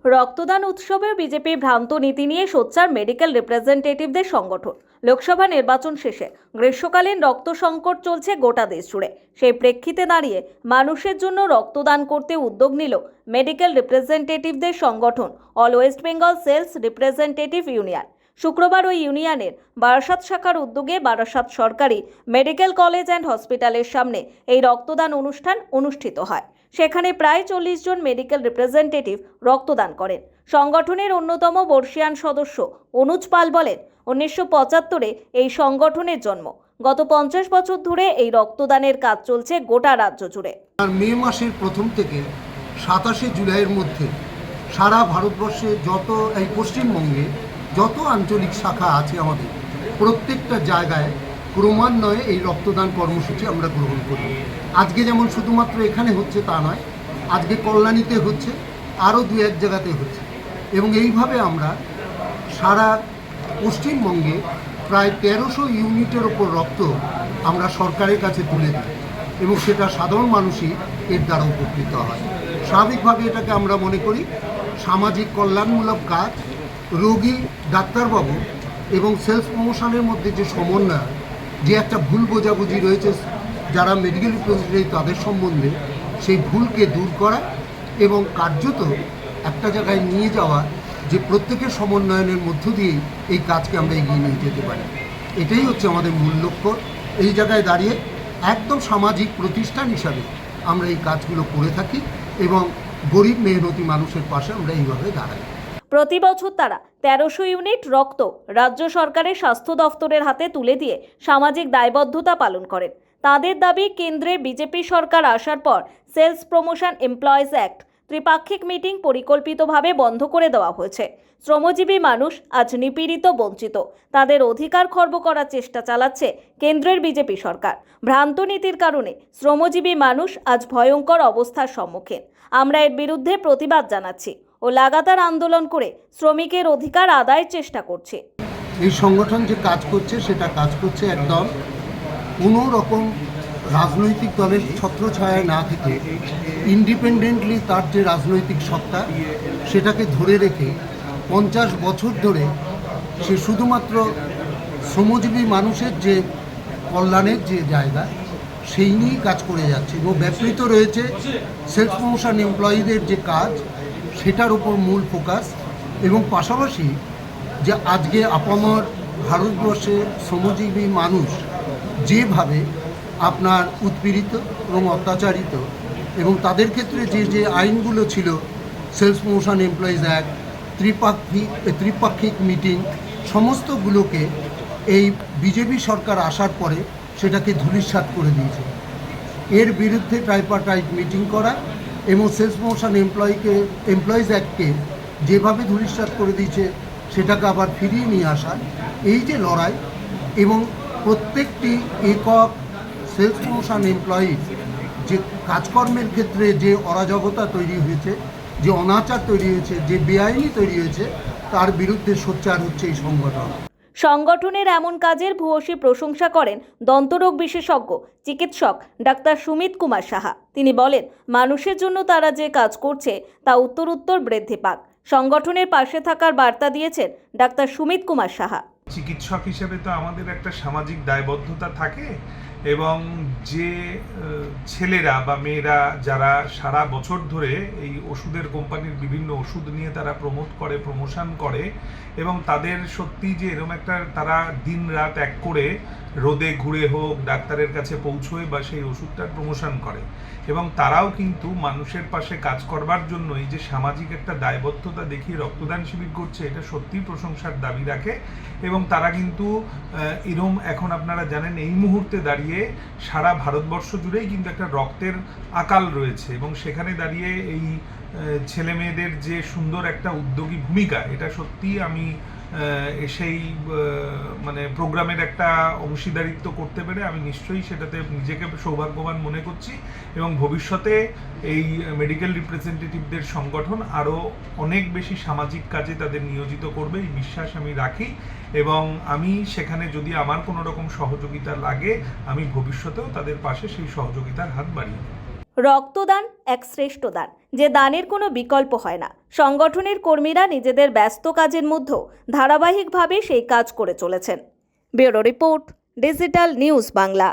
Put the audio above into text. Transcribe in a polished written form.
রক্তদান উৎসবে বিজেপির ভ্রান্ত নীতি নিয়ে সোচ্চার মেডিকেল রিপ্রেজেন্টেটিভদের সংগঠন। লোকসভা নির্বাচন শেষে গ্রীষ্মকালীন রক্ত সংকট চলছে গোটা দেশ জুড়ে। সেই প্রেক্ষিতে দাঁড়িয়ে মানুষের জন্য রক্তদান করতে উদ্যোগ নিল মেডিকেল রিপ্রেজেন্টেটিভদের সংগঠন all west Bengal sales representative union. শুক্রবার ওই ইউনিয়নের বারাসাত শাখার উদ্যোগে বারাসাত সরকারি মেডিকেল কলেজ অ্যান্ড হসপিটালের সামনে এই রক্তদান অনুষ্ঠান অনুষ্ঠিত হয়। সেখানে প্রায় 40 জন মেডিকেল রিপ্রেজেন্টেটিভ রক্তদান করেন। সংগঠনের অন্যতম বর্ষিয়ান সদস্য অনুজ পাল বলেন, 1975-এ এই সংগঠনের জন্ম। গত 50 বছর ধরে এই রক্তদানের কাজ চলছে গোটা রাজ্য জুড়ে। মে মাসের প্রথম থেকে 27 জুলাইয়ের মধ্যে সারা ভারতবর্ষে যত এই পশ্চিমবঙ্গে যত আঞ্চলিক শাখা আছে আমাদের প্রত্যেকটা জায়গায় ক্রমান্বয়ে এই রক্তদান কর্মসূচি আমরা গ্রহণ করি। আজকে যেমন শুধুমাত্র এখানে হচ্ছে তা নয়, আজকে কল্যাণীতে হচ্ছে, আরও 2-1 জায়গাতে হচ্ছে, এবং এইভাবে আমরা সারা পশ্চিমবঙ্গে প্রায় 1300 ইউনিটের ওপর রক্ত আমরা সরকারের কাছে তুলে দিই এবং সেটা সাধারণ মানুষই এর দ্বারা উপকৃত হয়। স্বাভাবিকভাবে এটাকে আমরা মনে করি সামাজিক কল্যাণমূলক কাজ। রোগী, ডাক্তারবাবু এবং সেলস প্রমোশনের মধ্যে যে সমন্বয়, যে একটা ভুল বোঝাবুঝি রয়েছে যারা মেডিকেল রিপ্রেজেন্টেটিভ তাদের সম্বন্ধে, সেই ভুলকে দূর করা এবং কার্যত একটা জায়গায় নিয়ে যাওয়া, যে প্রত্যেকের সমন্বয়নের মধ্য দিয়েই এই কাজকে আমরা এগিয়ে নিয়ে যেতে পারি। এটাই হচ্ছে আমাদের মূল লক্ষ্য। এই জায়গায় দাঁড়িয়ে একদম সামাজিক প্রতিষ্ঠান হিসাবে আমরা এই কাজগুলো করে থাকি এবং গরিব মেহনতি মানুষের পাশে আমরা এইভাবে দাঁড়াই। প্রতি বছর তারা 1300 ইউনিট রক্ত রাজ্য সরকারের স্বাস্থ্য দফতরের হাতে তুলে দিয়ে সামাজিক দায়বদ্ধতা পালন করেন। তাদের দাবি, কেন্দ্রে বিজেপি সরকার আসার পর সেলস প্রমোশন এমপ্লয়িজ অ্যাক্ট ত্রিপাক্ষিক মিটিং পরিকল্পিতভাবে বন্ধ করে দেওয়া হয়েছে। শ্রমজীবী মানুষ আজ নিপীড়িত, বঞ্চিত। তাদের অধিকার খর্ব করার চেষ্টা চালাচ্ছে কেন্দ্রের বিজেপি সরকার। ভ্রান্ত নীতির কারণে শ্রমজীবী মানুষ আজ ভয়ঙ্কর অবস্থার সম্মুখীন। আমরা এর বিরুদ্ধে প্রতিবাদ জানাচ্ছি ও লাগাতার আন্দোলন করে শ্রমিকের অধিকার আদায়ের চেষ্টা করছে। এই সংগঠন যে কাজ করছে সেটা কাজ করছে একদম কোনো রকম রাজনৈতিক দলের ছত্রছায়ায় না থেকে ইন্ডিপেন্ডেন্টলি তার যে রাজনৈতিক সত্তা সেটাকে ধরে রেখে 50 বছর ধরে সে শুধুমাত্র শ্রমজীবী মানুষের যে কল্যাণের যে জায়গা সেই নিয়েই কাজ করে যাচ্ছে এবং ব্যাপৃত রয়েছে সেলস প্রমোশন এমপ্লয়িদের যে কাজ সেটার উপর মূল ফোকাস। এবং পাশাপাশি যে আজকে আপামর ভারতবর্ষে শ্রমজীবী মানুষ যেভাবে আপনার উৎপীড়িত এবং অত্যাচারিত, এবং তাদের ক্ষেত্রে যে যে আইনগুলো ছিল, সেলস প্রমোশন এমপ্লয়িজ অ্যাক্ট, ত্রিপাক্ষিক মিটিং, সমস্তগুলোকে এই বিজেপি সরকার আসার পরে সেটাকে ধূলিসাৎ করে দিয়েছে। এর বিরুদ্ধে ট্রাইপার্টাইট মিটিং করা এবং সেলস প্রমোশন এমপ্লয়িজ অ্যাক্টকে যেভাবে ধূলিসাৎ করে দিয়েছে সেটাকে আবার ফিরিয়ে নিয়ে আসা, এই যে লড়াই, এবং প্রত্যেকটি একক সেলস প্রমোশন এমপ্লয়ি যে কাজকর্মের ক্ষেত্রে যে অরাজকতা তৈরি হয়েছে, যে অনাচার তৈরি হয়েছে, যে বেআইনি তৈরি হয়েছে, তার বিরুদ্ধে সোচ্চার হচ্ছে এই সংগঠন। সংগঠনের এমন কাজের ভূয়সী প্রশংসা করেন দন্তরোগ বিশেষজ্ঞ চিকিৎসক ডাক্তার সুমিত কুমার সাহা। তিনি বলেন, মানুষের জন্য তারা যে কাজ করছে তা উত্তরোত্তর বৃদ্ধি পাক। সংগঠনের পাশে থাকার বার্তা দিয়েছেন ডাক্তার সুমিত কুমার সাহা। চিকিৎসক হিসেবে তো আমাদের একটা সামাজিক দায়বদ্ধতা থাকে, এবং যে ছেলেরা বা মেয়েরা যারা সারা বছর ধরে এই ওষুধের কোম্পানির বিভিন্ন ওষুধ নিয়ে তারা প্রমোশন করে, এবং তাদের সত্যি যে এরকম একটা তারা দিন রাত এক করে রোদে ঘুরে হোক ডাক্তারের কাছে পৌঁছয় বা সেই ওষুধটার প্রমোশন করে, এবং তারাও কিন্তু মানুষের পাশে কাজ করবার জন্য এই যে সামাজিক একটা দায়বদ্ধতা দেখিয়ে রক্তদান শিবির করছে, এটা সত্যিই প্রশংসার দাবি রাখে। এবং তারা কিন্তু এরম এখন আপনারা জানেন এই মুহূর্তে দাঁড়িয়ে সারা ভারতবর্ষ জুড়েই কিন্তু একটা রক্তের আকাল রয়েছে, এবং সেখানে দাঁড়িয়ে এই ছেলে মেয়েদের যে সুন্দর একটা উদ্যোগী ভূমিকা, এটা সত্যিই আমি সেই মানে প্রোগ্রামের একটা অংশীদারিত্ব করতে পেরে আমি নিশ্চয়ই সেটাতে নিজেকে সৌভাগ্যবান মনে করছি, এবং ভবিষ্যতে এই মেডিকেল রিপ্রেজেন্টেটিভদের সংগঠন আরও অনেক বেশি সামাজিক কাজে তাদের নিয়োজিত করবে এই বিশ্বাস আমি রাখি, এবং আমি সেখানে যদি আমার কোনো রকম সহযোগিতা লাগে আমি ভবিষ্যতেও তাদের পাশে সেই সহযোগিতার হাত বাড়িয়ে দেব। রক্তদান এক শ্রেষ্ঠ দান, যে দানের কোনো বিকল্প হয় না। সংগঠনের কর্মীরা নিজেদের ব্যস্ত কাজের মধ্যেও ধারাবাহিকভাবে সেই কাজ করে চলেছেন। Bureau report, digital news Bangla.